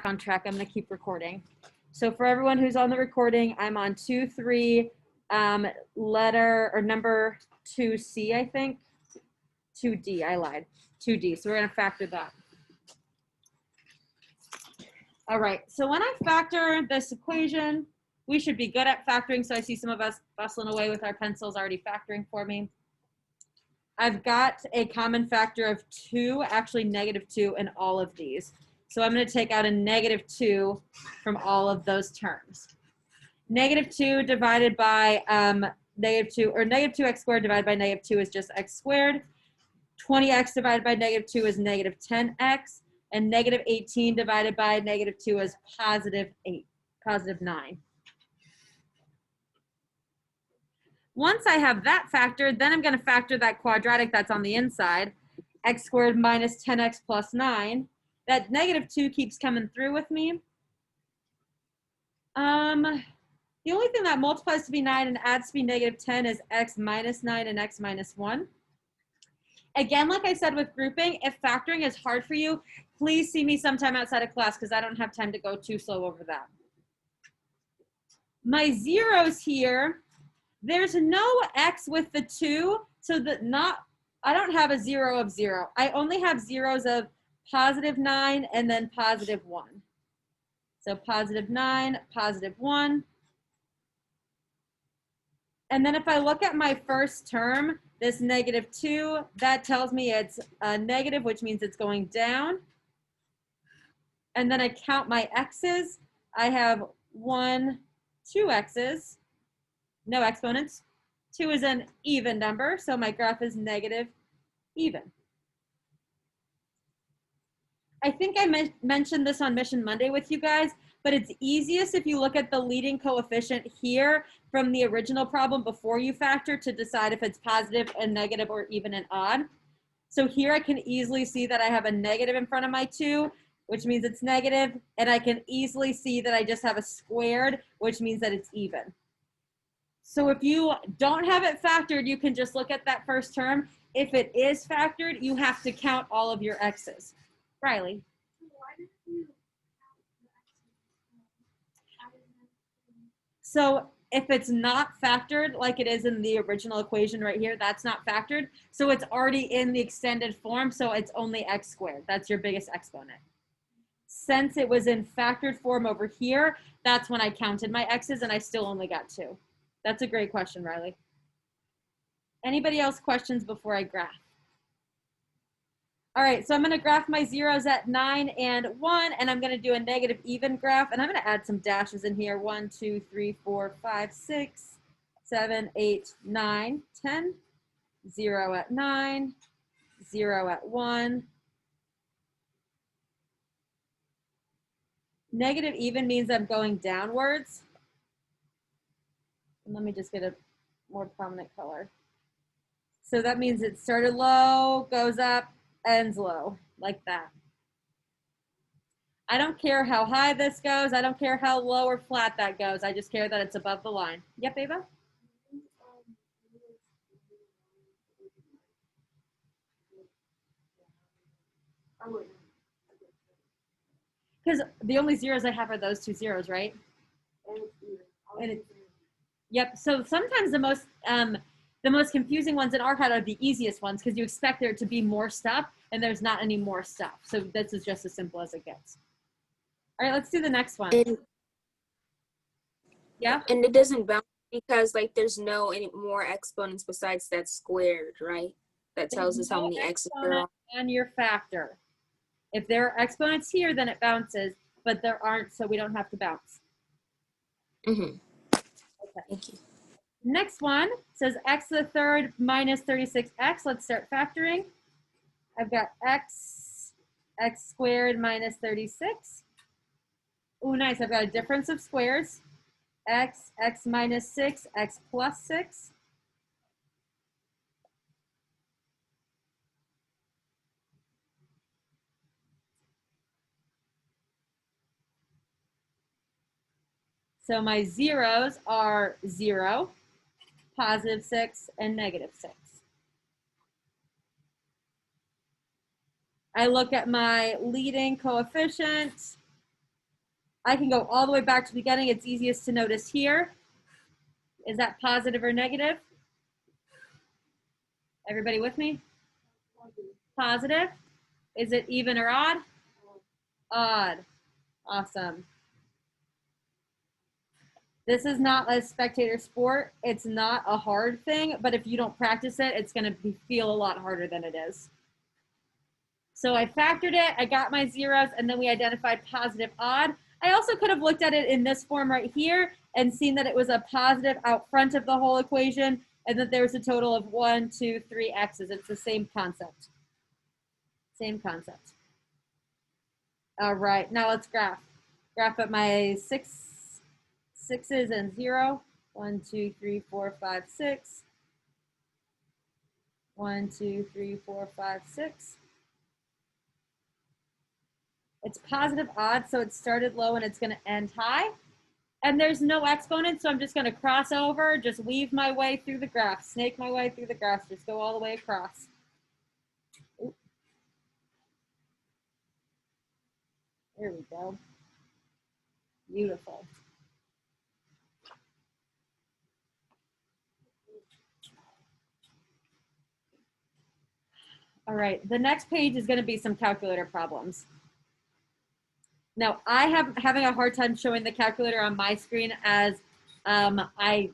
on track. I'm going to keep recording. So for everyone who's on the recording, I'm on 2-3 letter or number 2C, I think. 2D, I lied. 2D. So we're going to factor that. All right. So when I factor this equation, we should be good at factoring. So I see some of us bustling away with our pencils already factoring for me. I've got a common factor of 2, actually -2 in all of these. So I'm going to take out a -2 from all of those terms. -2 divided by -2, or -2x squared divided by -2 is just x squared. 20x divided by -2 is -10x. And -18 divided by -2 is +9. Once I have that factored, then I'm going to factor that quadratic that's on the inside, x squared minus 10x plus 9. That -2 keeps coming through with me. The only thing that multiplies to be 9 and adds to be -10 is x minus 9 and x minus 1. Again, like I said with grouping, if factoring is hard for you, please see me sometime outside of class because I don't have time to go too slow over that. My zeros here, there's no x with the 2, so that I don't have a 0 of 0. I only have zeros of +9 and then +1. So +9, +1. And then if I look at my first term, this -2, that tells me it's a negative, which means it's going down. And then I count my x's. I have 1, 2 x's, no exponents. 2 is an even number, so my graph is negative, even. I think I mentioned this on Mission Monday with you guys, but it's easiest if you look at the leading coefficient here from the original problem before you factor to decide if it's positive and negative or even and odd. So here I can easily see that I have a negative in front of my 2, which means it's negative, and I can easily see that I just have a squared, which means that it's even. So if you don't have it factored, you can just look at that first term. If it is factored, you have to count all of your x's. Riley? So if it's not factored, like it is in the original equation right here, that's not factored. So it's already in the extended form, so it's only x squared. That's your biggest exponent. Since it was in factored form over here, that's when I counted my x's and I still only got 2. That's a great question, Riley. Anybody else questions before I graph? All right, so I'm going to graph my zeros at 9 and 1, and I'm going to do a negative even graph, and I'm going to add some dashes in here. 1, 2, 3, 4, 5, 6, 7, 8, 9, 10. 0 at 9, 0 at 1. Negative even means I'm going downwards. And let me just get a more prominent color. So that means it started low, goes up, ends low, like that. I don't care how high this goes. I don't care how low or flat that goes. I just care that it's above the line. Yep, Ava? Because the only zeros I have are those 2 zeros, right? Yep. So sometimes the most confusing ones in our head are the easiest ones because you expect there to be more stuff and there's not any more stuff. So this is just as simple as it gets. All right, let's do the next one. Yeah. And it doesn't bounce because like there's no any more exponents besides that squared, right? That tells us how many x's there are on your factor. If there are exponents here, then it bounces, but there aren't, so we don't have to bounce. Mm-hmm. Okay. Thank you. Next one says x to the third minus 36x. Let's start factoring. I've got x squared minus 36. Ooh, nice. I've got a difference of squares. X minus 6, x plus 6. So my zeros are 0, +6, and -6. I look at my leading coefficient. I can go all the way back to the beginning. It's easiest to notice here. Is that positive or negative? Everybody with me? Positive. Is it even or odd? Odd. Awesome. This is not a spectator sport. It's not a hard thing, but if you don't practice it, it's going to feel a lot harder than it is. So I factored it, I got my zeros, and then we identified positive, odd. I also could have looked at it in this form right here and seen that it was a positive out front of the whole equation, and that there's a total of 1, 2, 3 x's. It's the same concept. Same concept. All right, now let's graph. Graph up my sixes and 0. 1, 2, 3, 4, 5, 6. 1, 2, 3, 4, 5, 6. It's positive odd, so it started low and it's going to end high. And there's no exponent, so I'm just going to cross over, just weave my way through the graph, snake my way through the graph, just go all the way across. Ooh. There we go. Beautiful. All right, the next page is going to be some calculator problems. Now, I am having a hard time showing the calculator on my screen as I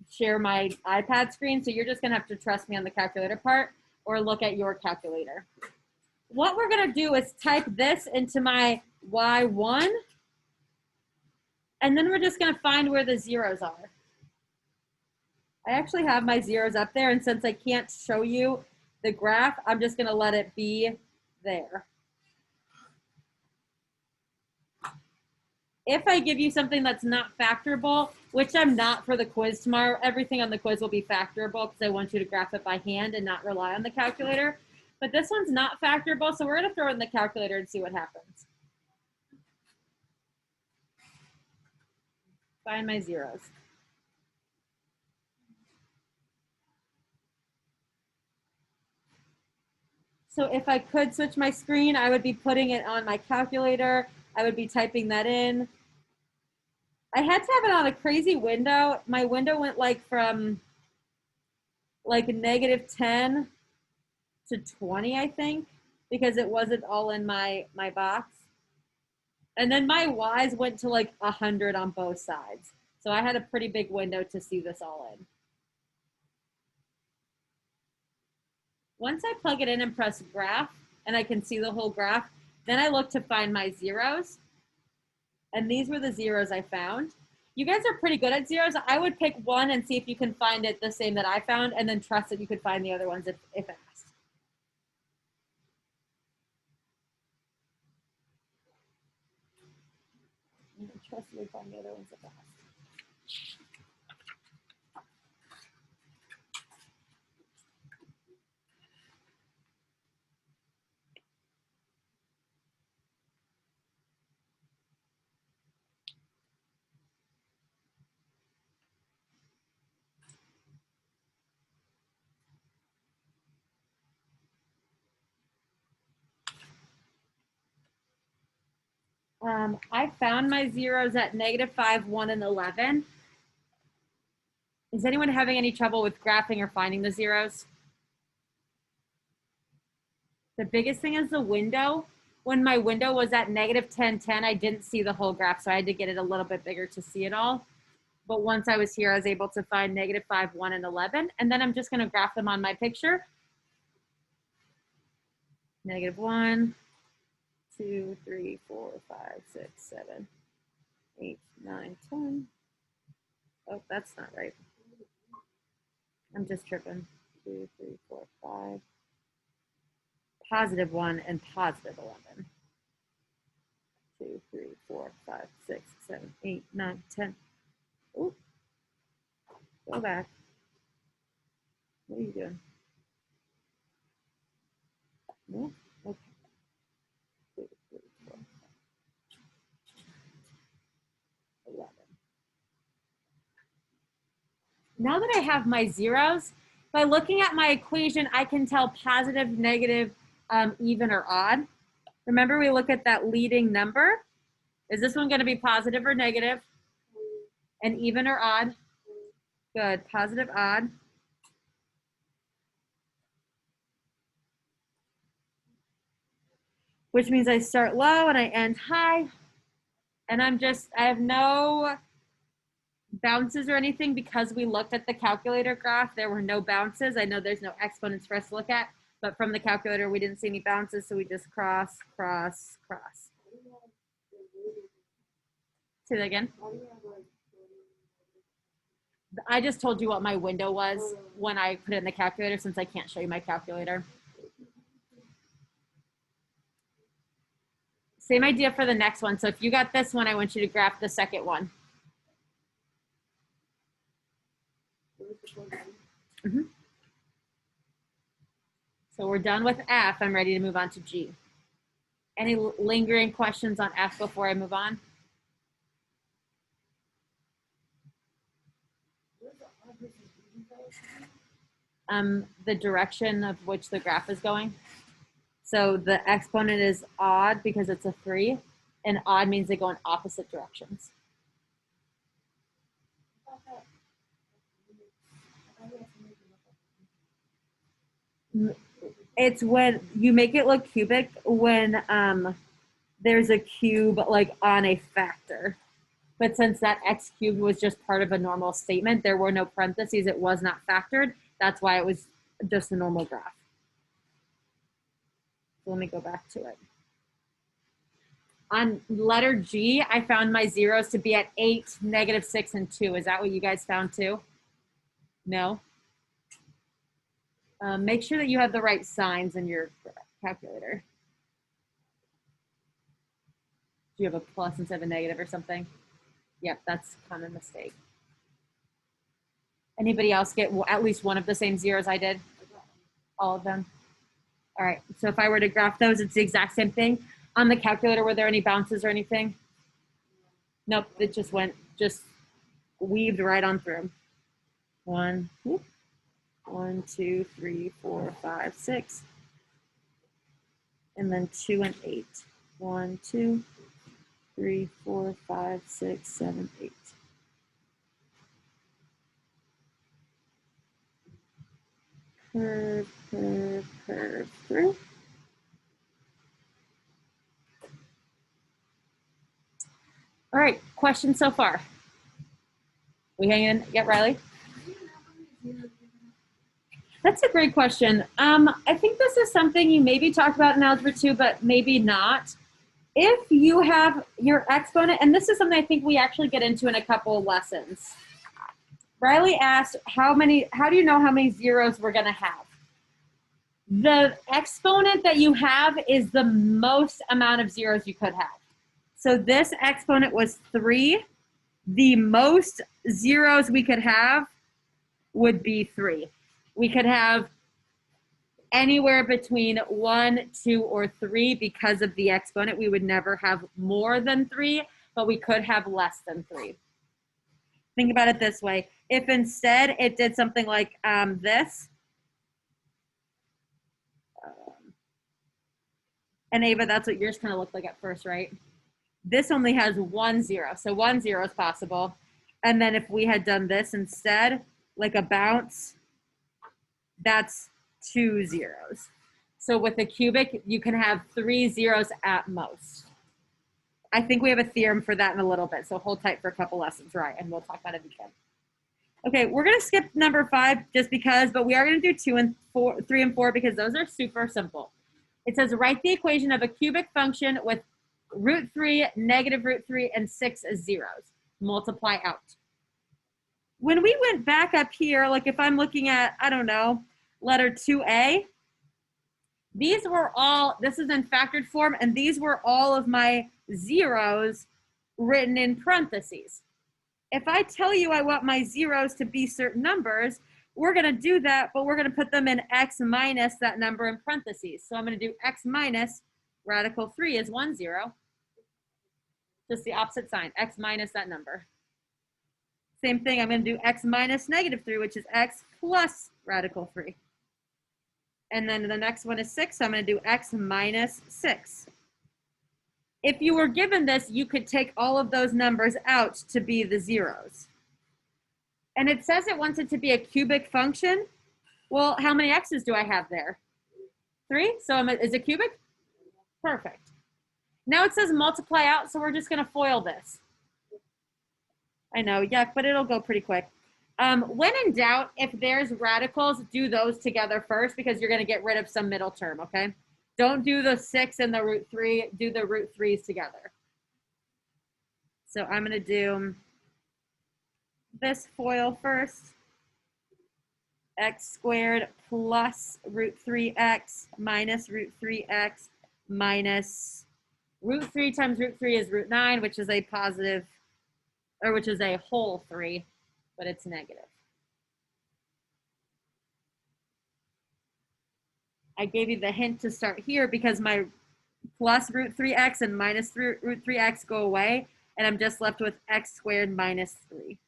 share my iPad screen, so you're just going to have to trust me on the calculator part or look at your calculator. What we're going to do is type this into my Y1, and then we're just going to find where the zeros are. I actually have my zeros up there, and since I can't show you the graph, I'm just going to let it be there. If I give you something that's not factorable, which I'm not for the quiz tomorrow, everything on the quiz will be factorable because I want you to graph it by hand and not rely on the calculator. But this one's not factorable, so we're going to throw it in the calculator and see what happens. Find my zeros. So if I could switch my screen, I would be putting it on my calculator. I would be typing that in. I had to have it on a crazy window. My window went like from like -10 to 20, I think, because it wasn't all in my box. And then my Y's went to like 100 on both sides. So I had a pretty big window to see this all in. Once I plug it in and press graph, and I can see the whole graph, then I look to find my zeros. And these were the zeros I found. You guys are pretty good at zeros. I would pick one and see if you can find it the same that I found, and then trust that you could find the other ones if asked. Trust you would find the other ones if asked. I found my zeros at -5, 1, and 11. Is anyone having any trouble with graphing or finding the zeros? The biggest thing is the window. When my window was at -10, 10, I didn't see the whole graph, so I had to get it a little bit bigger to see it all. But once I was here, I was able to find -5, 1, and 11. And then I'm just going to graph them on my picture. -1, 2, 3, 4, 5, 6, 7, 8, 9, 10. Oh, that's not right. I'm just tripping. 2, 3, 4, 5. +1 and +11. 2, 3, 4, 5, 6, 7, 8, 9, 10. Ooh. Go back. What are you doing? No? Okay. 2, 3, 4, 5, 11. Now that I have my zeros, by looking at my equation, I can tell positive, negative, even, or odd. Remember, we look at that leading number. Is this one going to be positive or negative? And even or odd? Good. Positive, odd. Which means I start low and I end high. And I have no bounces or anything because we looked at the calculator graph. There were no bounces. I know there's no exponents for us to look at, but from the calculator, we didn't see any bounces. So we just cross, cross, cross. Say that again. I just told you what my window was when I put it in the calculator since I can't show you my calculator. Same idea for the next one. So if you got this one, I want you to graph the second one. Mm-hmm. So we're done with F. I'm ready to move on to G. Any lingering questions on F before I move on? The direction of which the graph is going. So the exponent is odd because it's a 3, and odd means they go in opposite directions. It's when you make it look cubic when there's a cube like on a factor. But since that x cubed was just part of a normal statement, there were no parentheses, it was not factored. That's why it was just a normal graph. So let me go back to it. On letter G, I found my zeros to be at 8, -6, and 2. Is that what you guys found too? No? Make sure that you have the right signs in your calculator. Do you have a plus instead of a negative or something? Yep, that's a common mistake. Anybody else get at least one of the same zeros I did? All of them? All right, so if I were to graph those, it's the exact same thing. On the calculator, were there any bounces or anything? Nope, it just weaved right on through. 1, 2, 3, 4, 5, 6. And then 2 and 8. 1, 2, 3, 4, 5, 6, 7, 8. Curve, curve, curve through. All right, questions so far? We hanging in yet, Riley? That's a great question. I think this is something you maybe talked about in Algebra 2, but maybe not. If you have your exponent, and this is something I think we actually get into in a couple of lessons. Riley asked, how do you know how many zeros we're gonna have? The exponent that you have is the most amount of zeros you could have. So this exponent was 3. The most zeros we could have would be 3. We could have anywhere between 1, 2, or 3 because of the exponent. We would never have more than 3, but we could have less than 3. Think about it this way. If instead it did something like this, and Ava, that's what yours kind of looked like at first, right? This only has 1 0, so 1 0 is possible. And then if we had done this instead, like a bounce, that's 2 zeros. So with a cubic, you can have 3 zeros at most. I think we have a theorem for that in a little bit, so hold tight for a couple lessons, right? And we'll talk about it again. Okay, we're gonna skip number 5 just because, but we are gonna do 3 and 4 because those are super simple. It says write the equation of a cubic function with √3, -√3, and 6 as zeros. Multiply out. When we went back up here, like if I'm looking at, I don't know, letter 2A, these were all, this is in factored form, and these were all of my zeros written in parentheses. If I tell you I want my zeros to be certain numbers, we're going to do that, but we're going to put them in x minus that number in parentheses. So I'm going to do x minus radical 3 is 1 0. Just the opposite sign, x minus that number. Same thing, I'm going to do x minus -3, which is x plus radical 3. And then the next one is 6, so I'm going to do x minus 6. If you were given this, you could take all of those numbers out to be the zeros. And it says it wants it to be a cubic function. Well, how many x's do I have there? 3? So is it cubic? Perfect. Now it says multiply out, so we're just going to FOIL this. I know, yuck, but it'll go pretty quick. When in doubt, if there's radicals, do those together first because you're going to get rid of some middle term, okay? Don't do the 6 and the root 3. Do the root 3s together. So I'm going to do this FOIL first. X squared plus root 3x minus root 3x minus root 3 times root 3 is root 9, which is a positive, or which is a whole 3, but it's negative. I gave you the hint to start here because my plus root 3x and minus root 3x go away, and I'm just left with x squared minus 3.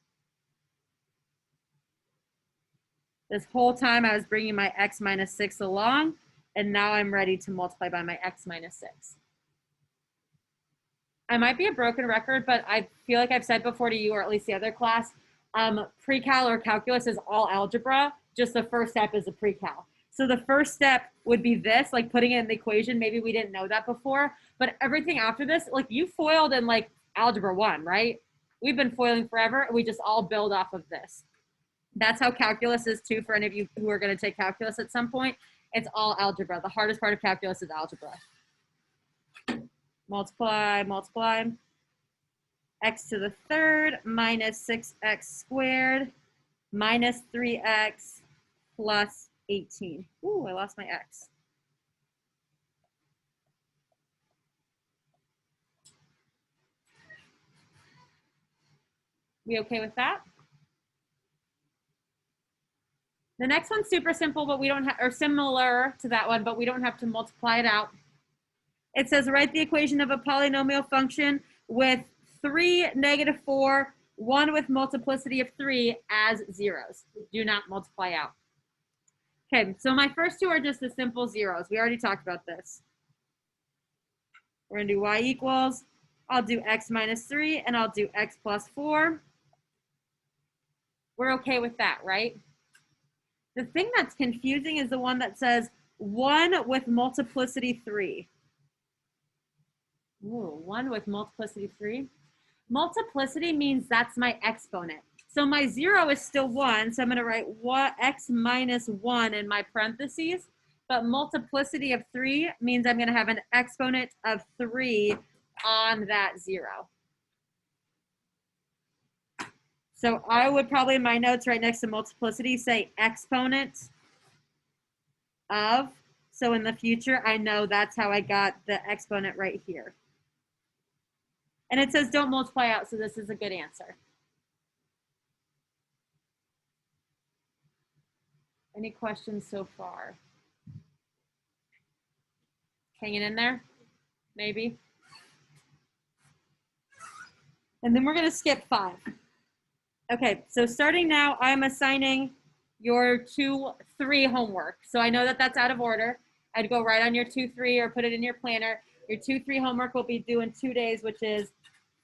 This whole time I was bringing my x minus 6 along, and now I'm ready to multiply by my x minus 6. I might be a broken record, but I feel like I've said before to you, or at least the other class, pre-cal or calculus is all algebra. Just the first step is a pre-cal. So the first step would be this, like putting it in the equation. Maybe we didn't know that before, but everything after this, like you foiled in like algebra 1, right? We've been foiling forever, and we just all build off of this. That's how calculus is too for any of you who are going to take calculus at some point. It's all algebra. The hardest part of calculus is algebra. Multiply, multiply. X to the third minus 6x squared minus 3x plus 18. Ooh, I lost my x. We okay with that? The next one's super simple, but we don't have, or similar to that one, but we don't have to multiply it out. It says write the equation of a polynomial function with 3, negative 4, 1 with multiplicity of 3 as zeros. Do not multiply out. Okay, so my first two are just the simple zeros. We already talked about this. We're going to do y equals, I'll do x minus 3, and I'll do x plus 4. We're okay with that, right? The thing that's confusing is the one that says 1 with multiplicity 3. Ooh, 1 with multiplicity 3. Multiplicity means that's my exponent. So my 0 is still 1, so I'm going to write x minus 1 in my parentheses. But multiplicity of 3 means I'm going to have an exponent of 3 on that 0. So I would probably in my notes right next to multiplicity say exponent of. So in the future, I know that's how I got the exponent right here. And it says don't multiply out, so this is a good answer. Any questions so far? Hanging in there? Maybe? And then we're going to skip 5. Okay, so starting now, I'm assigning your 2-3 homework. So I know that that's out of order. I'd go right on your 2-3 or put it in your planner. Your 2-3 homework will be due in 2 days, which is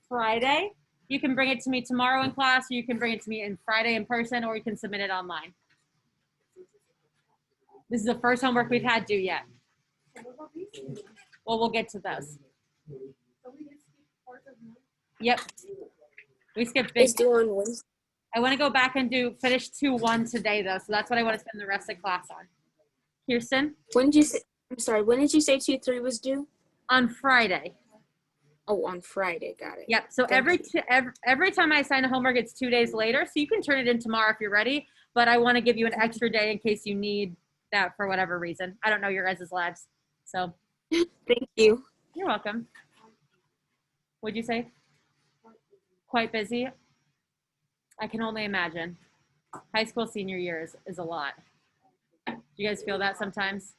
Friday. You can bring it to me tomorrow in class, or you can bring it to me on Friday in person, or you can submit it online. This is the first homework we've had due yet. Well, we'll get to those. Yep. We skipped big. It's due on Wednesday. I want to go back and finish 2-1 today, though. So that's what I want to spend the rest of class on. Kirsten? When did you say, I'm sorry, when did you say 2-3 was due? On Friday. Oh, on Friday. Got it. Yep. So every time I assign a homework, it's 2 days later. So you can turn it in tomorrow if you're ready. But I want to give you an extra day in case you need that for whatever reason. I don't know your guys' lives. So Thank you. You're welcome. What'd you say? Quite busy? I can only imagine. High school senior year is a lot. Do you guys feel that sometimes?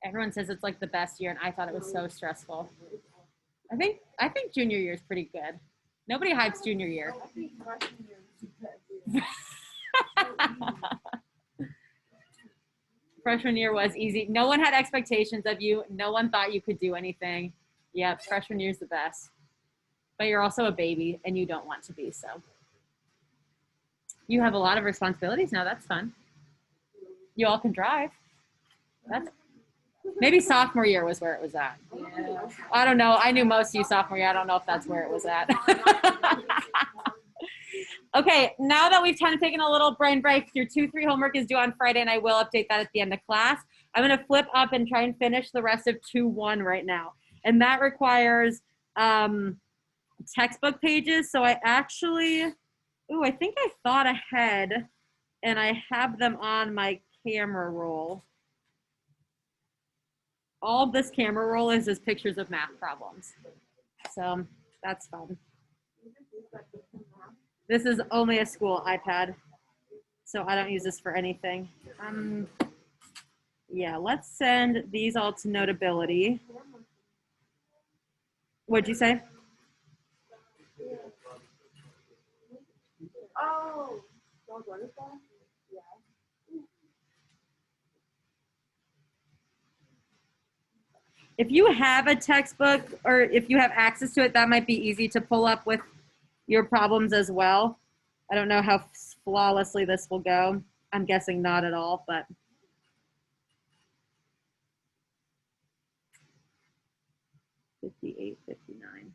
Everyone says it's like the best year, and I thought it was so stressful. I think junior year is pretty good. Nobody hypes junior year. Freshman year was easy. No one had expectations of you. No one thought you could do anything. Yep, freshman year's the best. But you're also a baby and you don't want to be, so. You have a lot of responsibilities now. That's fun. You all can drive. That's maybe sophomore year was where it was at. Yeah. I don't know. I knew most of you sophomore year. I don't know if that's where it was at. Okay, now that we've kind of taken a little brain break, your 2-3 homework is due on Friday, and I will update that at the end of class. I'm going to flip up and try and finish the rest of 2-1 right now. And that requires textbook pages. So I actually, I think I thought ahead, and I have them on my camera roll. All this camera roll is pictures of math problems. So that's fun. This is only a school iPad, so I don't use this for anything. Yeah, let's send these all to Notability. What'd you say? Oh, yeah. If you have a textbook or if you have access to it, that might be easy to pull up with your problems as well. I don't know how flawlessly this will go. I'm guessing not at all, but. 58, 59.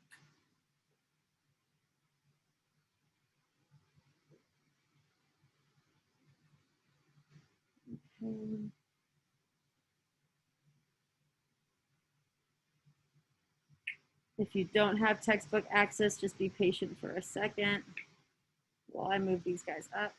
Okay. If you don't have textbook access, just be patient for a second while I move these guys up.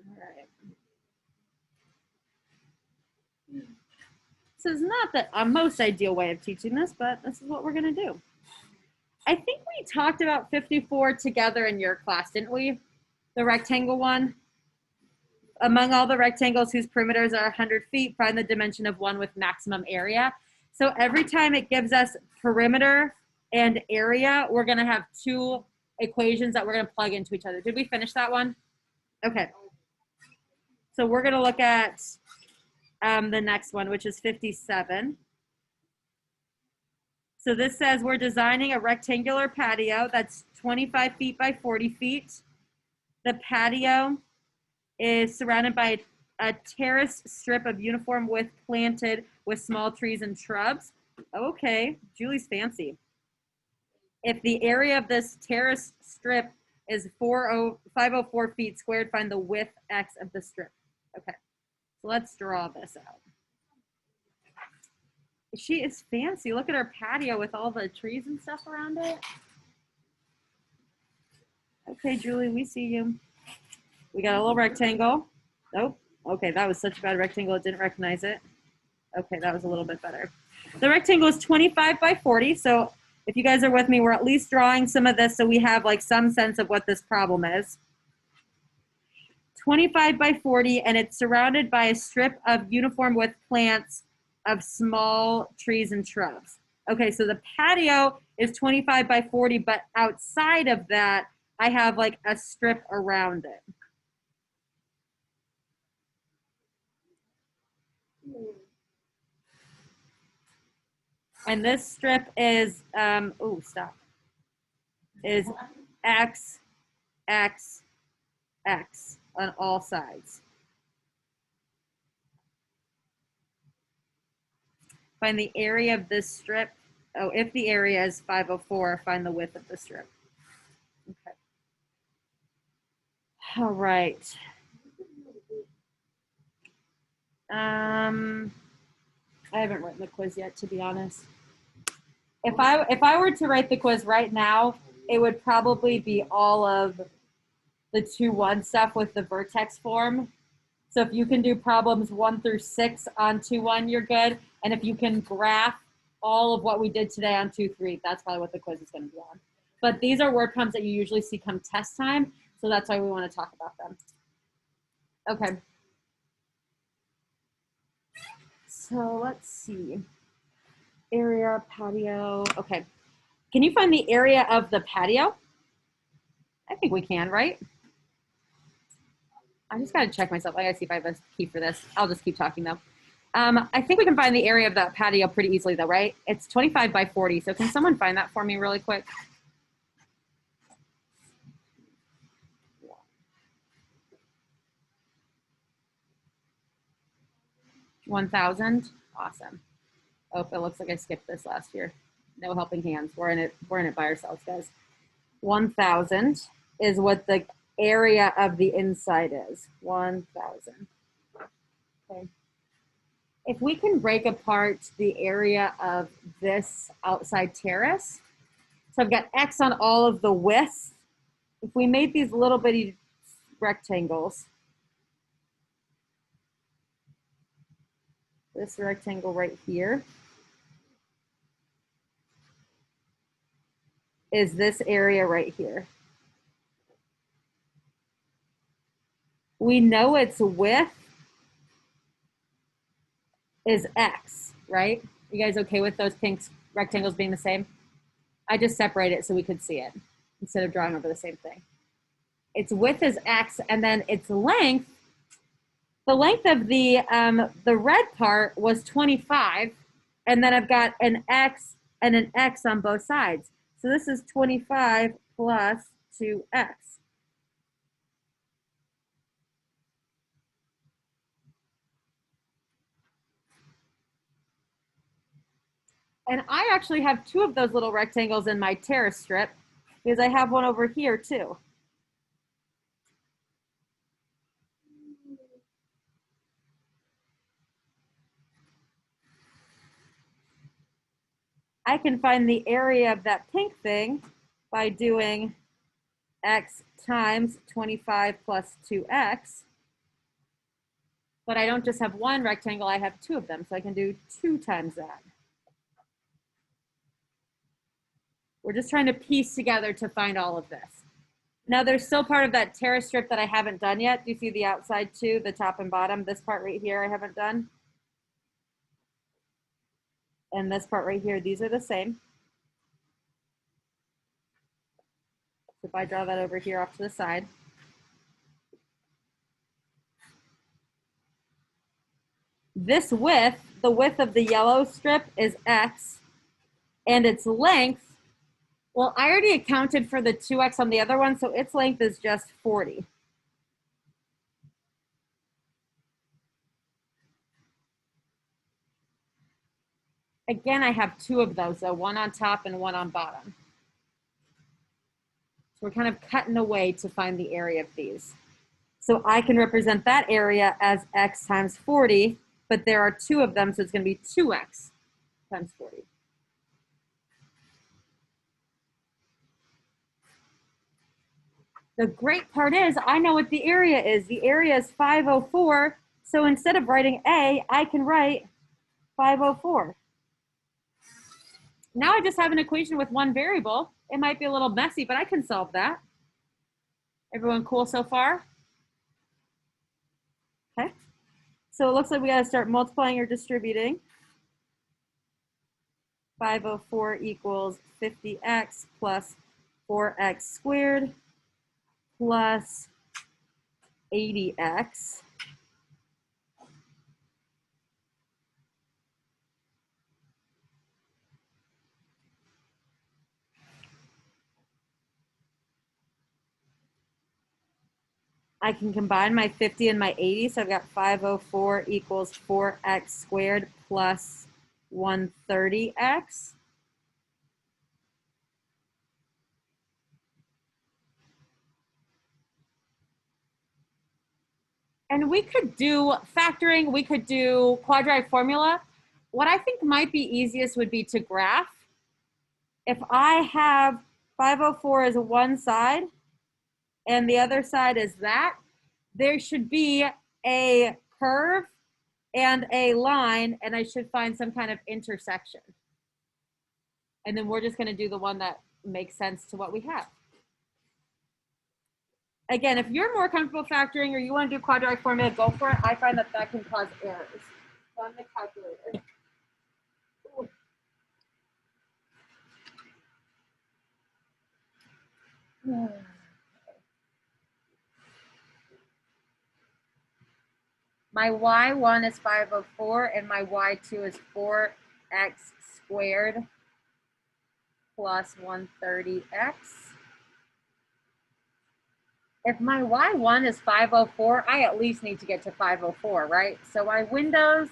All right. This is not the most ideal way of teaching this, but this is what we're going to do. I think we talked about 54 together in your class, didn't we? The rectangle one. Among all the rectangles whose perimeters are 100 feet, find the dimension of one with maximum area. So every time it gives us perimeter and area, we're going to have two equations that we're going to plug into each other. Did we finish that one? Okay. So we're going to look at the next one, which is 57. So this says we're designing a rectangular patio that's 25 feet by 40 feet. The patio is surrounded by a terraced strip of uniform width planted with small trees and shrubs. Okay, Julie's fancy. If the area of this terraced strip is 504 feet squared, find the width x of the strip. Okay, so let's draw this out. She is fancy. Look at her patio with all the trees and stuff around it. Okay, Julie, we see you. We got a little rectangle. Oh, okay, that was such a bad rectangle, it didn't recognize it. Okay, that was a little bit better. The rectangle is 25 by 40, so if you guys are with me, we're at least drawing some of this so we have like some sense of what this problem is. 25 by 40, and it's surrounded by a strip of uniform width plants of small trees and shrubs. Okay, so the patio is 25 by 40, but outside of that, I have like a strip around it. And this strip is, is X, X, X on all sides. Find the area of this strip. Oh, if the area is 504, find the width of the strip. Okay. All right. I haven't written the quiz yet, to be honest. If I were to write the quiz right now, it would probably be all of the 2-1 stuff with the vertex form. So if you can do problems 1 through 6 on 2-1, you're good. And if you can graph all of what we did today on 2-3, that's probably what the quiz is going to be on. But these are word problems that you usually see come test time, so that's why we want to talk about them. Okay. So let's see. Area, patio. Okay. Can you find the area of the patio? I think we can, right? I just got to check myself. I got to see if I have a key for this. I'll just keep talking though. I think we can find the area of that patio pretty easily though, right? It's 25 by 40. So can someone find that for me really quick? 1,000. Awesome. Oh, it looks like I skipped this last year. No helping hands. We're in it by ourselves, guys. 1,000 is what the area of the inside is. 1,000. Okay. If we can break apart the area of this outside terrace, so I've got X on all of the widths. If we made these little bitty rectangles, this rectangle right here is this area right here. We know its width is X, right? You guys okay with those pink rectangles being the same? I just separate it so we could see it instead of drawing over the same thing. Its width is X, and then its length, the length of the red part was 25, and then I've got an X and an X on both sides. So this is 25 plus 2X. And I actually have 2 of those little rectangles in my terrace strip because I have one over here too. I can find the area of that pink thing by doing X times 25 plus 2X. But I don't just have one rectangle, I have 2 of them. So I can do 2 times that. We're just trying to piece together to find all of this. Now there's still part of that terrace strip that I haven't done yet. Do you see the outside too, the top and bottom? This part right here I haven't done. And this part right here, these are the same. So if I draw that over here off to the side. This width, the width of the yellow strip is X, and its length, well, I already accounted for the 2X on the other one, so its length is just 40. Again, I have 2 of those, though, one on top and one on bottom. So we're kind of cutting away to find the area of these. So I can represent that area as X times 40, but there are 2 of them, so it's going to be 2X times 40. The great part is I know what the area is. The area is 504, so instead of writing A, I can write 504. Now I just have an equation with one variable. It might be a little messy, but I can solve that. Everyone cool so far? Okay. So it looks like we got to start multiplying or distributing. 504 equals 50x plus 4x squared plus 80x. I can combine my 50 and my 80, so I've got 504 equals 4x squared plus 130x. And we could do factoring, we could do quadratic formula. What I think might be easiest would be to graph. if I have 504 as one side and the other side is that, there should be a curve and a line, and I should find some kind of intersection. And then we're just going to do the one that makes sense to what we have. Again, if you're more comfortable factoring or you want to do quadratic formula, go for it. I find that that can cause errors. So I'm the calculator. My y1 is 504 and my y2 is 4x squared plus 130x. If my y1 is 504, I at least need to get to 504, right? So my windows,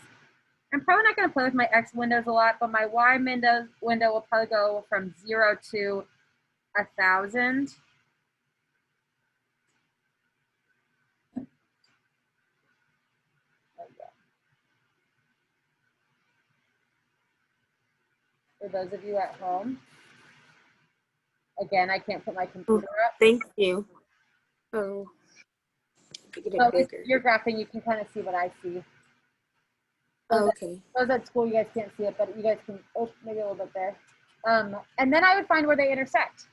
I'm probably not going to play with my x windows a lot, but my y window will probably go from 0 to 1,000. For those of you at home, again, I can't put my computer up. Thank you. Oh, get it But with bigger. your graphing, you can kind of see what I see. Oh, okay. Those at school, you guys can't see it, but you guys can, oh, maybe a little bit there. And then I would find where they intersect.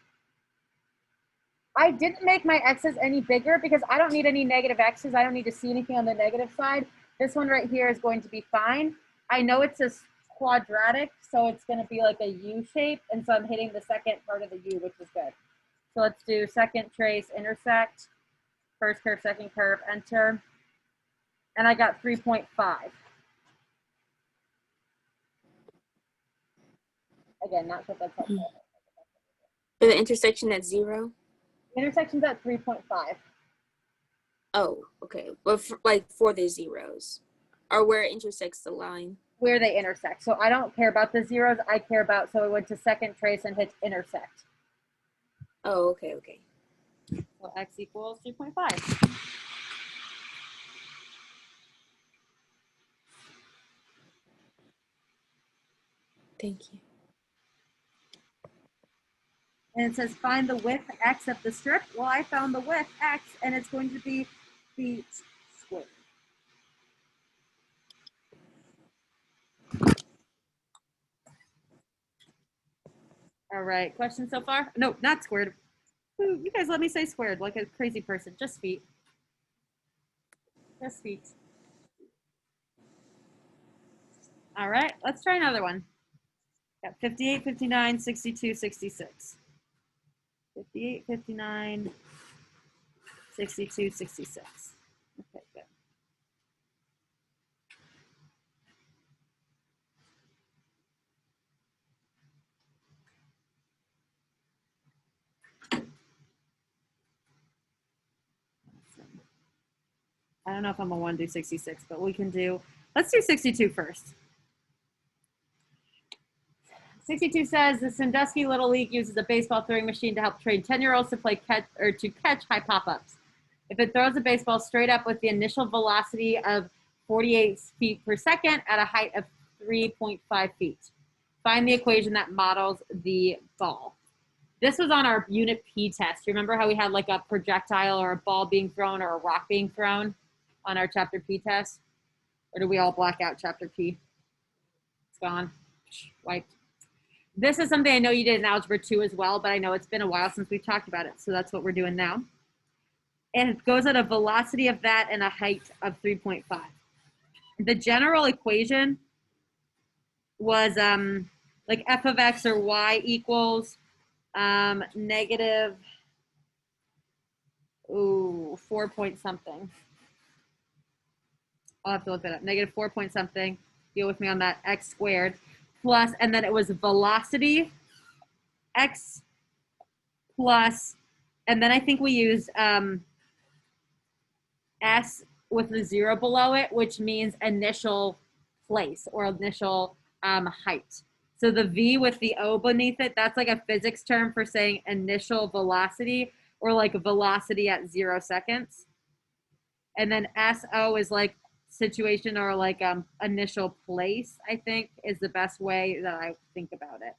I didn't make my x's any bigger because I don't need any negative x's. I don't need to see anything on the negative side. This one right here is going to be fine. I know it's a quadratic, so it's going to be like a U shape. And so I'm hitting the second part of the U, which is good. So let's do second trace intersect, first curve, second curve, enter. And I got 3.5. Again, not sure if that's helpful. For the intersection at 0? Intersection's at 3.5. Oh, okay. But like for the zeros, or where it intersects the line. Where they intersect. So I don't care about the zeros. I care about, so I went to second trace and hit intersect. Oh, okay, okay. So x equals 3.5. Thank you. And it says find the width x of the strip. Well, I found the width x, and it's going to be feet squared. All right, question so far? No, not squared. Ooh, you guys let me say squared like a crazy person. Just feet. Just feet. All right, let's try another one. Got 58, 59, 62, 66. 58, 59, 62, 66. Okay, good. I don't know if I'm gonna want to do 66, but we can do, let's do 62 first. 62 says the Sandusky Little League uses a baseball throwing machine to help train 10-year-olds to play catch or to catch high pop-ups. If it throws a baseball straight up with the initial velocity of 48 feet per second at a height of 3.5 feet, find the equation that models the ball. This was on our Unit P test. You remember how we had like a projectile or a ball being thrown or a rock being thrown on our Chapter P test? Or did we all black out Chapter P? It's gone. Wiped. This is something I know you did in Algebra 2 as well, but I know it's been a while since we've talked about it, so that's what we're doing now. And it goes at a velocity of that and a height of 3.5. The general equation was like f of x or y equals negative 4 point something. I'll have to look that up. Negative 4 point something. Deal with me on that. X squared plus, and then it was velocity x plus, and then I think we used s with the 0 below it, which means initial place or initial height. So the v with the o beneath it, that's like a physics term for saying initial velocity or like a velocity at 0 seconds. And then SO is like situation or like initial place, I think is the best way that I think about it.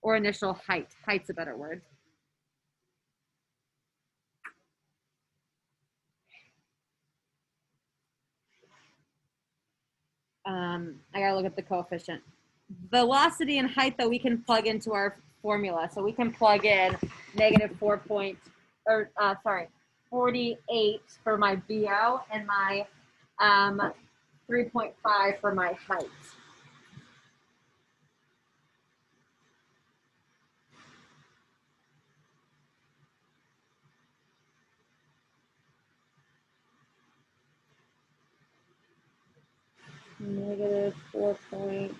or initial height. Height's a better word. I gotta look at the coefficient. Velocity and height, though, we can plug into our formula. So we can plug in negative 48 for my BO and my 3.5 for my height. Negative 4 point.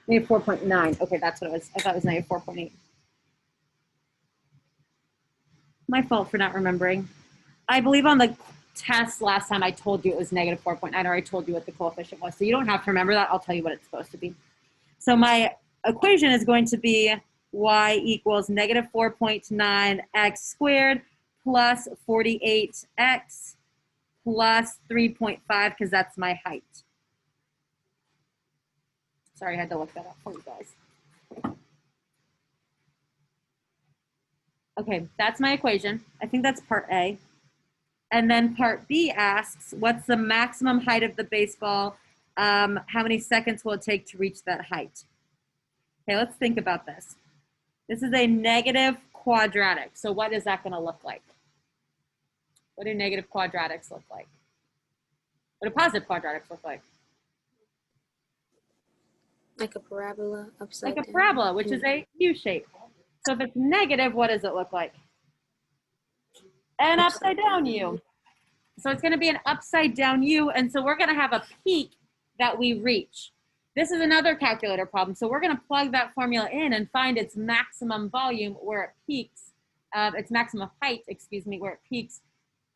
Negative 4.9. Okay, that's what it was. I thought it was negative 4.8. My fault for not remembering. I believe on the test last time I told you it was negative 4.9, or I told you what the coefficient was. So you don't have to remember that. I'll tell you what it's supposed to be. So my equation is going to be y equals negative 4.9 x squared plus 48x plus 3.5, because that's my height. Sorry, I had to look that up for you guys. Okay, that's my equation. I think that's part A. And then part B asks, what's the maximum height of the baseball? How many seconds will it take to reach that height? Okay, let's think about this. This is a negative quadratic. So what is that going to look like? What do negative quadratics look like? What do positive quadratics look like? Like a parabola upside down. Like a parabola, which is a U shape. So if it's negative, what does it look like? An upside down U. So it's going to be an upside down U, and so we're going to have a peak that we reach. This is another calculator problem. So we're going to plug that formula in and find its maximum volume where it peaks, its maximum height, excuse me, where it peaks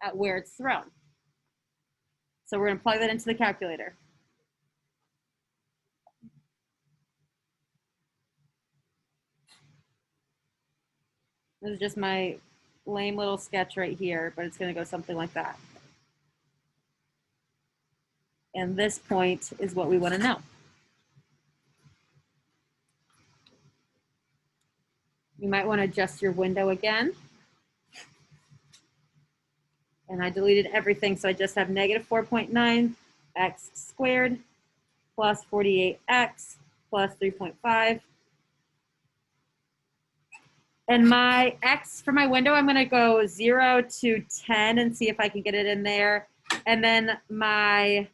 at where it's thrown. So we're going to plug that into the calculator. This is just my lame little sketch right here, but it's going to go something like that. And this point is what we want to know. You might want to adjust your window again. And I deleted everything, so I just have negative 4.9 x squared plus 48x plus 3.5. And my x for my window, I'm going to go 0 to 10 and see if I can get it in there. And then my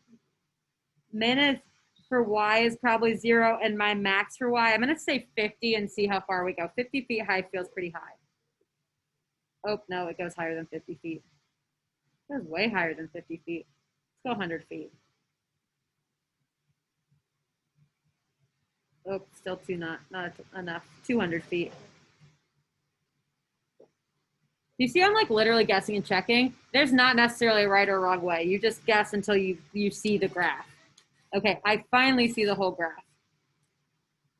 min for y is probably 0, and my max for y, I'm going to say 50 and see how far we go. 50 feet high feels pretty high. Oh, no, it goes higher than 50 feet. It goes way higher than 50 feet. Let's go 100 feet. Oh, still not enough. 200 feet. You see, I'm like literally guessing and checking. There's not necessarily a right or wrong way. You just guess until you see the graph. Okay, I finally see the whole graph.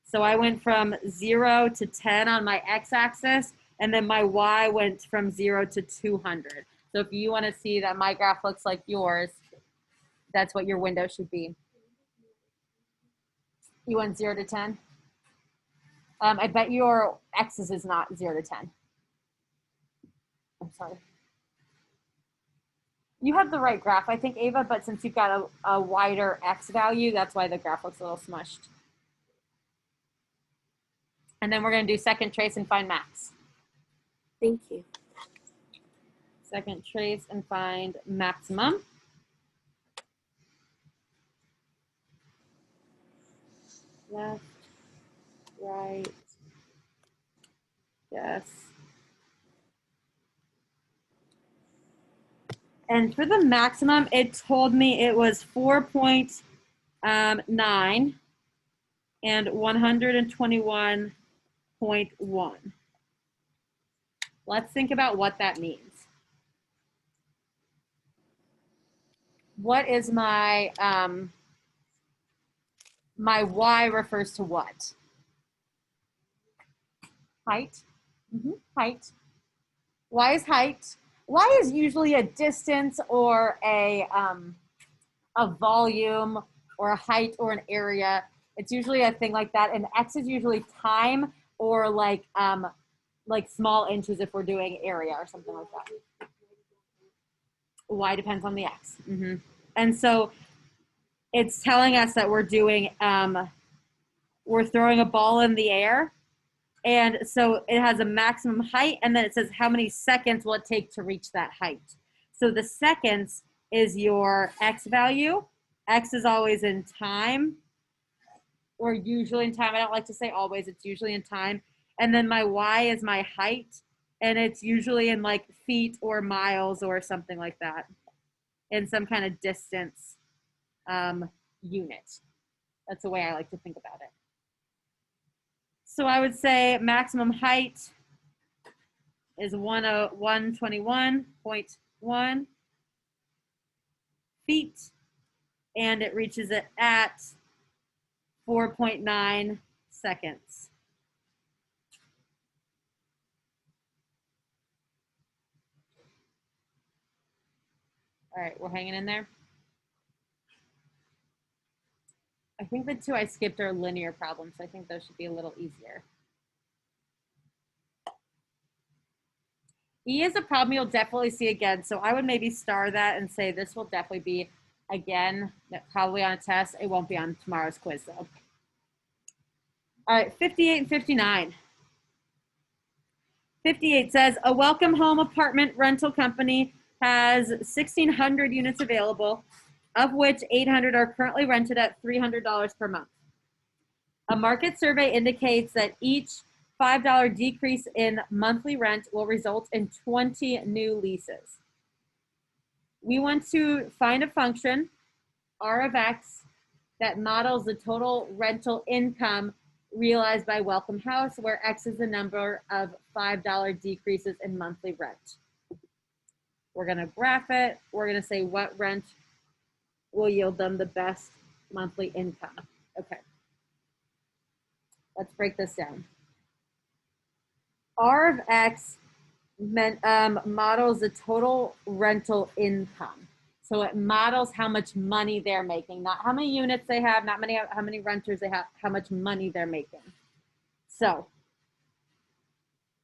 So I went from 0 to 10 on my x-axis, and then my y went from 0 to 200. So if you want to see that my graph looks like yours, that's what your window should be. You went 0 to 10? I bet your x's is not 0 to 10. I'm sorry. You have the right graph, I think, Ava, but since you've got a wider x value, that's why the graph looks a little smushed. And then we're going to do second trace and find max. Thank you. Second trace and find maximum. Left, right, yes. And for the maximum, it told me it was 4.9 and 121.1. Let's think about what that means. What is my, my y refers to what? Height. Height. Y is height. Y is usually a distance or a volume or a height or an area. It's usually a thing like that. And X is usually time or like small inches if we're doing area or something like that. Y depends on the X. And so it's telling us that we're doing, we're throwing a ball in the air. And so it has a maximum height, and then it says how many seconds will it take to reach that height. So the seconds is your X value. X is always in time, or usually in time. I don't like to say always, it's usually in time. And then my Y is my height, and it's usually in like feet or miles or something like that, in some kind of distance unit. That's the way I like to think about it. So I would say maximum height is 121.1 feet, and it reaches it at 4.9 seconds. All right, we're hanging in there. I think the two I skipped are linear problems, so I think those should be a little easier. E is a problem you'll definitely see again, so I would maybe star that and say this will definitely be again, probably on a test. It won't be on tomorrow's quiz though. All right, 58 and 59. 58 says, a welcome home apartment rental company has 1,600 units available, of which 800 are currently rented at $300 per month. A market survey indicates that each $5 decrease in monthly rent will result in 20 new leases. We want to find a function, R of X, that models the total rental income realized by Welcome House, where X is the number of $5 decreases in monthly rent. We're going to graph it. We're going to say what rent will yield them the best monthly income. Okay. Let's break this down. R of X models the total rental income. So it models how much money they're making, not how many units they have, not how many renters they have, how much money they're making. So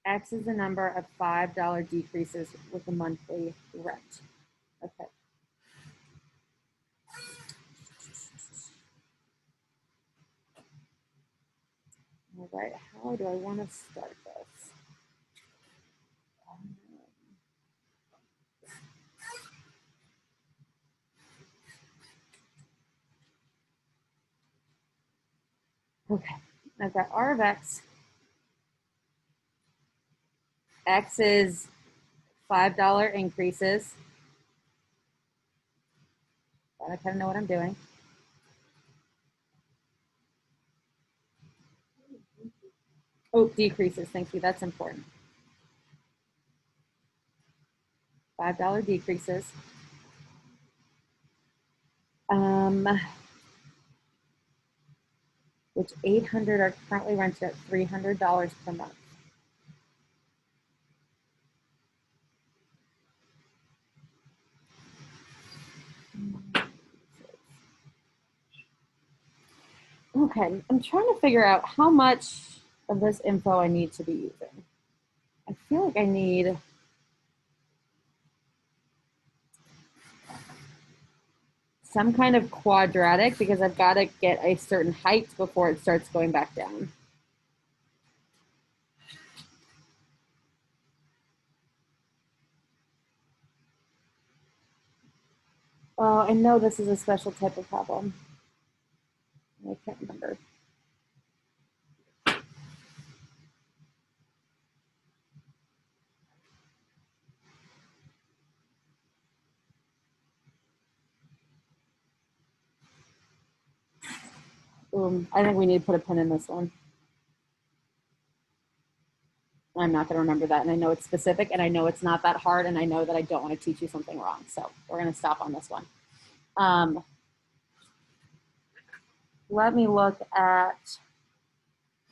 X is the number of $5 decreases with the monthly rent. Okay. All right, how do I want to start this? Okay, I've got R of X. X is $5 increases. I kind of know what I'm doing. Oh, decreases, thank you, that's important. $5 decreases. Which 800 are currently rented at $300 per month. Okay, I'm trying to figure out how much of this info I need to be using. I feel like I need some kind of quadratic because I've got to get a certain height before it starts going back down. Oh, I know this is a special type of problem. I can't remember. I think we need to put a pin in this one. I'm not going to remember that, and I know it's specific, and I know it's not that hard, and I know that I don't want to teach you something wrong, so we're going to stop on this one. Let me look at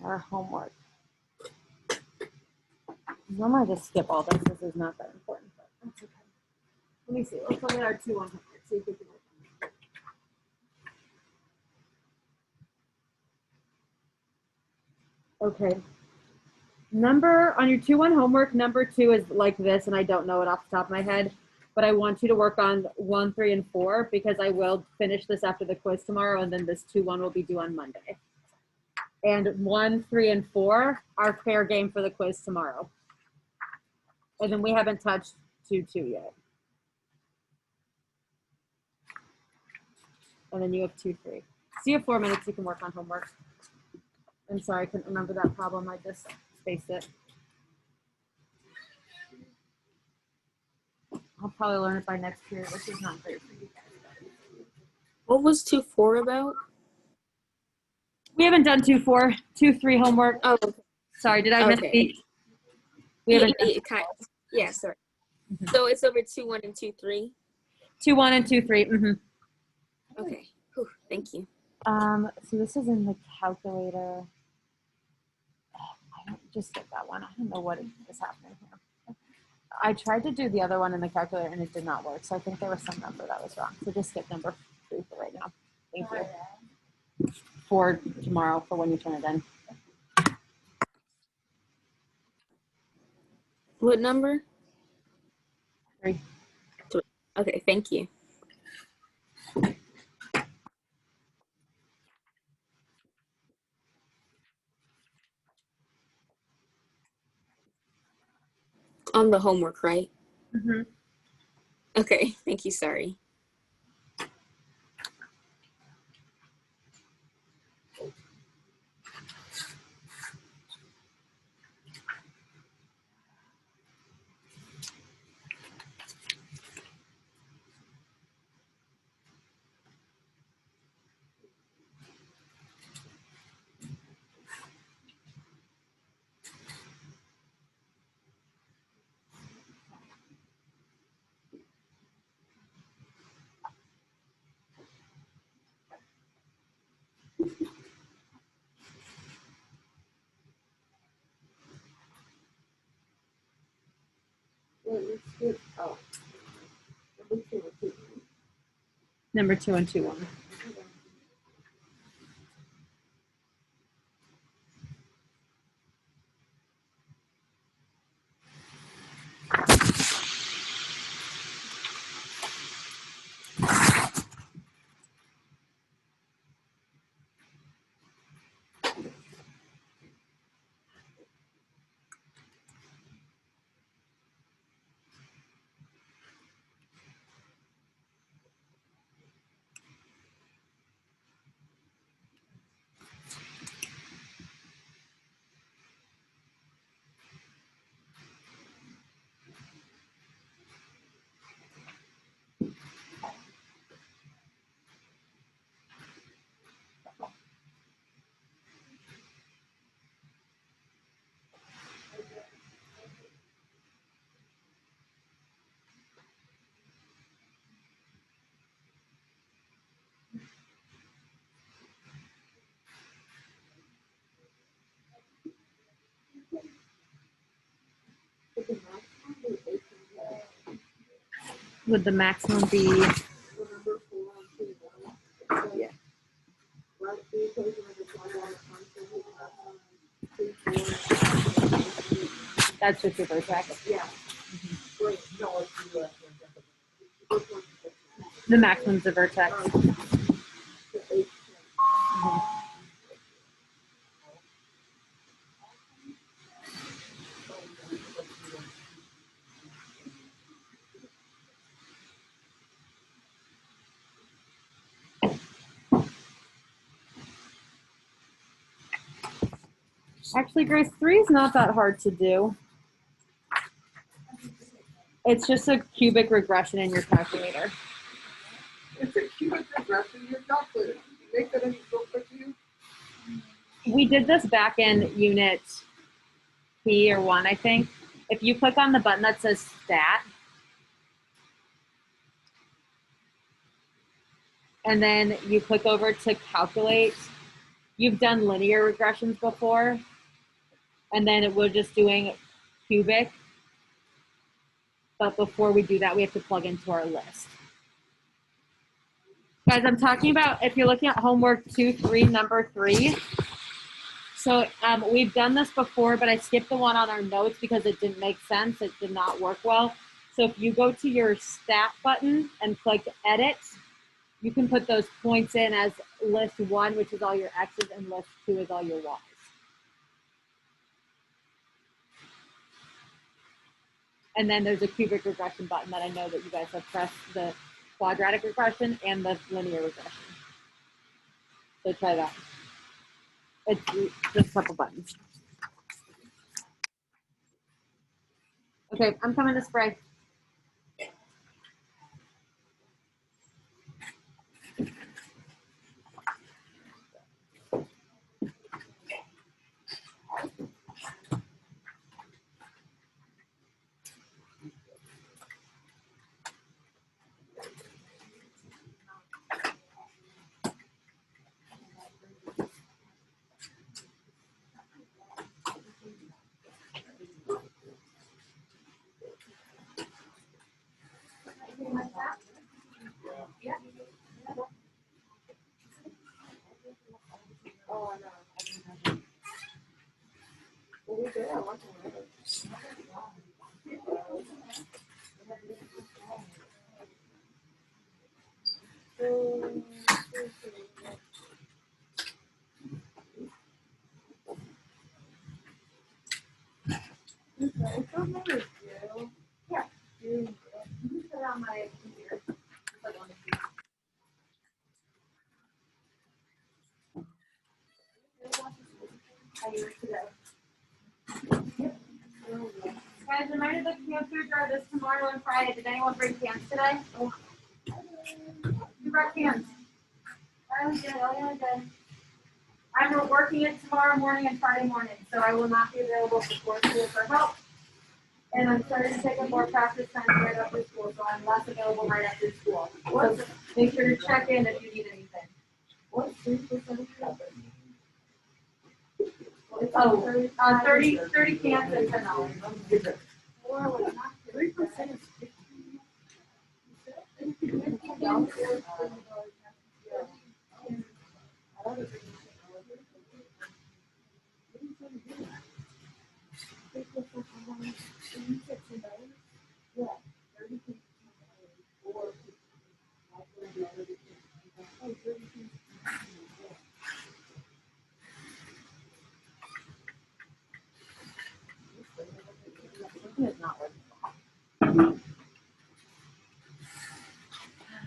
our homework. Normally I just skip all this. This is not that important, but that's okay. Let me see. Let's look at our 2-1 homework. See if we can work on it. Okay. Number on your 2-1 homework, number 2 is like this, and I don't know it off the top of my head, but I want you to work on 1, 3, and 4 because I will finish this after the quiz tomorrow, and then this 2-1 will be due on Monday. And 1, 3, and 4 are fair game for the quiz tomorrow. And then we haven't touched 2, 2 yet. And then you have 2, 3. So you have 4 minutes you can work on homework. I'm sorry, I couldn't remember that problem. I just spaced it. I'll probably learn it by next period, which is not great for you guys. What was 2-4 about? We haven't done 2, 4, 2, 3 homework. Oh, Sorry, did I misspeak? We haven't done yeah, sorry. So it's over 2-1 and 2-3. 2, 1, and 2, 3. Okay. Whew, thank you. So this is in the calculator. I don't just get that one. I don't know what is happening here. I tried to do the other one in the calculator and it did not work. So I think there was some number that was wrong. So just skip number 3 for right now. Thank you. For tomorrow, for when you turn it in. What number? 3. Okay, thank you. On the homework, right? Mm-hmm. Okay, thank you, sorry. Oh. Number 2 and 2, 1. Would the maximum be? Yeah. That's just your vertex. Yeah. The maximum's the vertex. Actually, Grace, 3 is not that hard to do. It's just a cubic regression in your calculator. It's a cubic regression in your calculator. You make that any real quick to you? We did this back in unit P or 1, I think. If you click on the button that says stat, and then you click over to calculate, you've done linear regressions before, and then we're just doing cubic. But before we do that, we have to plug into our list. Guys, I'm talking about if you're looking at homework 2-3, number 3. So we've done this before, but I skipped the one on our notes because it didn't make sense. It did not work well. So if you go to your stat button and click edit, you can put those points in as list 1, which is all your X's, and list 2 is all your Y's. And then there's a cubic regression button that I know that you guys have pressed, the quadratic regression and the linear regression. So try that. It's just a couple buttons. Okay, I'm coming to spray. Guys, reminder that camp food drive is tomorrow and Friday. Did anyone bring cans today? Oh. Who brought cans? I did. I'm working it tomorrow morning and Friday morning, so I will not be available before school for help. And I'm starting to take up more practice time right after school, so I'm less available right after school. So make sure to check in if you need anything. What's 3% shopping? Oh, 30 cans and $10. 3% is 50.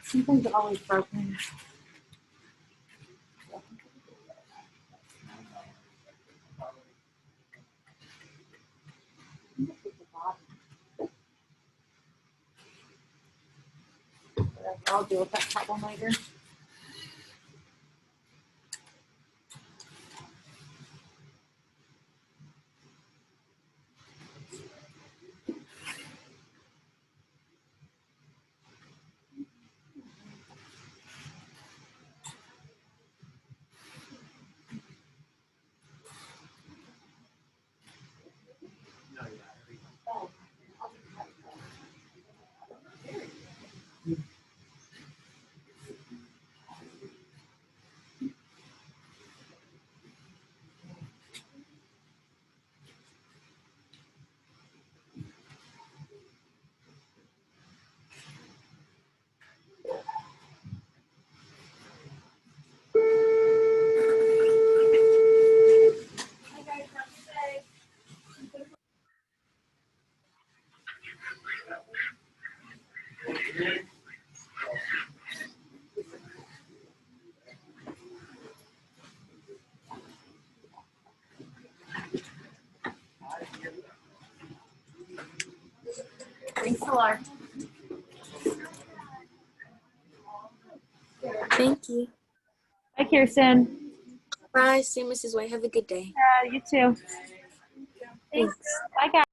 Something's always broken. I'll deal with that problem later. Thanks a lot. Thank you. Bye, Kirsten. Bye. See you, Mrs. White. Have a good day. You too. Thanks. Bye, guys.